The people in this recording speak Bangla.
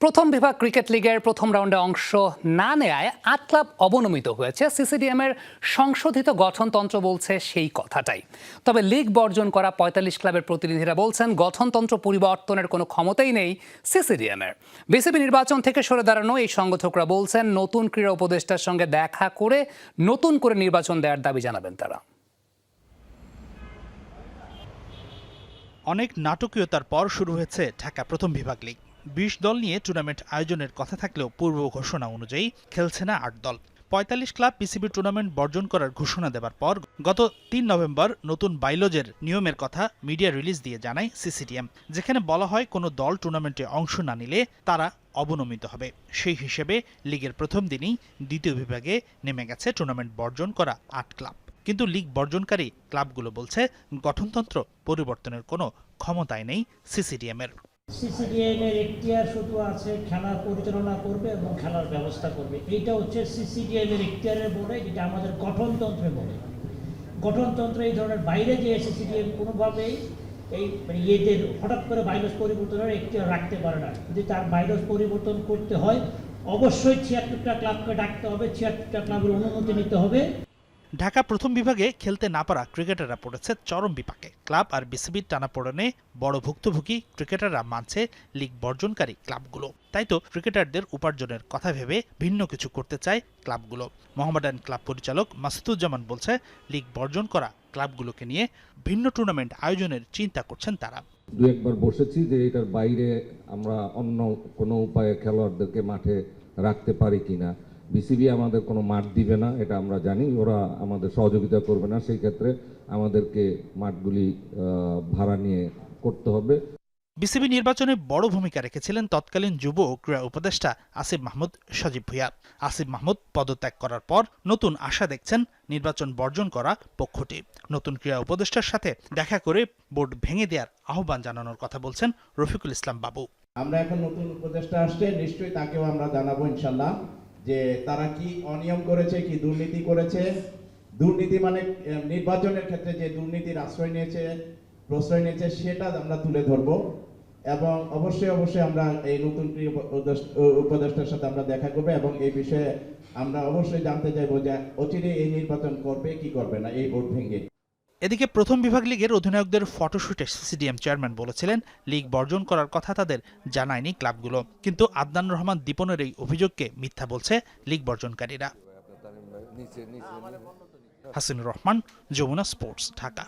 প্রথম বিভাগ ক্রিকেট লিগের প্রথম রাউন্ডে অংশ না নেয়ায় ৮ ক্লাব অবনমিত হয়েছে। সিসিডিএমের সংশোধিত গঠনতন্ত্র বলছে সেই কথাটাই। তবে লিগ বর্জন করা ৪৫ ক্লাবের প্রতিনিধিরা বলছেন গঠনতন্ত্র পরিবর্তনের কোনো ক্ষমতাই নেই সিসিডিএমের। বিসিবি নির্বাচন থেকে সরে দাঁড়ানো এই সংগঠকরা বলছেন নতুন ক্রীড়া উপদেষ্টার সঙ্গে দেখা করে নতুন করে নির্বাচন দেওয়ার দাবি জানাবেন তারা। অনেক নাটকীয়তার পর শুরু হয়েছে ঢাকা প্রথম বিভাগ লিগ। ২০ দল নিয়ে টুর্নামেন্ট আয়োজনের কথা থাকলেও পূর্ব ঘোষণা অনুযায়ী খেলছে না ৮ দল। ৪৫ ক্লাব পিসিবি টুর্নামেন্ট বর্জন করার ঘোষণা দেওয়ার পর গত ৩ নভেম্বর নতুন বাইলজের নিয়মের কথা মিডিয়া রিলিজ দিয়ে জানায় সিসিডিএম, যেখানে বলা হয় কোনো দল টুর্নামেন্টে অংশ না নিলে তারা অবনমিত হবে। সেই হিসেবে লিগের প্রথম দিনেই দ্বিতীয় বিভাগে নেমে গেছে টুর্নামেন্ট বর্জন করা ৮ ক্লাব। কিন্তু লিগ বর্জনকারী ক্লাবগুলো বলছে গঠনতন্ত্র পরিবর্তনের কোনো ক্ষমতাই নেই সিসিডিএমের। সিসিডিএমের এখতিয়ার শুধু আছে খেলা পরিচালনা করবে এবং খেলার ব্যবস্থা করবে। এইটা হচ্ছে সিসিডিএমের এখতিয়ারের বলে, যেটা আমাদের গঠনতন্ত্রে বলে। গঠনতন্ত্র এই ধরনের বাইরে যে সিসিডিএম কোনোভাবেই এই ইয়েদের হঠাৎ করে বাইলস পরিবর্তনের এখতিয়ার রাখতে পারে না। যদি তার বাইলস পরিবর্তন করতে হয় অবশ্যই ৭৬টা ক্লাবকে ডাকতে হবে, ৭৬টা ক্লাবের অনুমতি নিতে হবে। ঢাকা প্রথম বিভাগে খেলতে না পারা ক্রিকেটাররা পড়েছে চরম বিপাকে। ক্লাব আর বিসিবির টানাপোড়েনে বড় ভুক্তভোগী ক্রিকেটাররা মানছে লিগ বর্জনকারী ক্লাবগুলো। তাই তো ক্রিকেটারদের উপার্জনের কথা ভেবে ভিন্ন কিছু করতে চায় ক্লাবগুলো। মোহামেডান ক্লাব পরিচালক মাসুদুজ্জামান বলছে লিগ বর্জন করা ক্লাবগুলোকে নিয়ে ভিন্ন টুর্নামেন্ট আয়োজনের চিন্তা করছেন তারা। দু একবার বসেছি যে এটার বাইরে আমরা অন্য কোনো উপায়ে খেলোয়াড়দেরকে মাঠে রাখতে পারি কিনা। বিসিবি আমাদের কোনো মাঠ দিবে না, এটা আমরা জানি। ওরা আমাদের সহযোগিতা করবে না, সেই ক্ষেত্রে আমাদেরকে মাঠগুলি ভাড়া নিয়ে করতে হবে। বিসিবি নির্বাচনে বড় ভূমিকা রেখেছিলেন তৎকালীন যুব ও ক্রীড়া উপদেষ্টা আসিফ মাহমুদ সজীব ভুঁইয়া। আসিফ মাহমুদ পদত্যাগ করার পর নতুন আশা দেখছেন নির্বাচন বর্জন করা পক্ষটি। নতুন ক্রীড়া উপদেষ্টার সাথে দেখা করে বোর্ড ভেঙে দেওয়ার আহ্বান জানানোর কথা বলছেন রফিকুল ইসলাম বাবু। আমরা এখন নতুন উপদেষ্টা আসছে, নিশ্চয়ই তাকেও আমরা জানাবো ইনশাল্লাহ যে তারা কি অনিয়ম করেছে, কি দুর্নীতি করেছে। দুর্নীতি মানে নির্বাচনের ক্ষেত্রে যে দুর্নীতির প্রশ্রয় নিয়েছে সেটা আমরা তুলে ধরবো। এবং অবশ্যই আমরা এই নতুন উপদেষ্টার সাথে আমরা দেখা করবো এবং এই বিষয়ে আমরা অবশ্যই জানতে চাইবো যে অচিরে এই নির্বাচন করবে কি করবে না এই বোর্ড ভেঙে। এদিকে প্রথম বিভাগ লিগের অধিনায়কদের ফটোশুটে সিসিডিএম চেয়ারম্যান বলেছিলেন লিগ বর্জন করার কথা তাদের জানায়নি ক্লাবগুলো। কিন্তু আদনান রহমান দীপনের এই অভিযোগকে মিথ্যা বলছে লিগ বর্জনকারীরা। হাসিনুর রহমান, যমুনা স্পোর্টস, ঢাকা।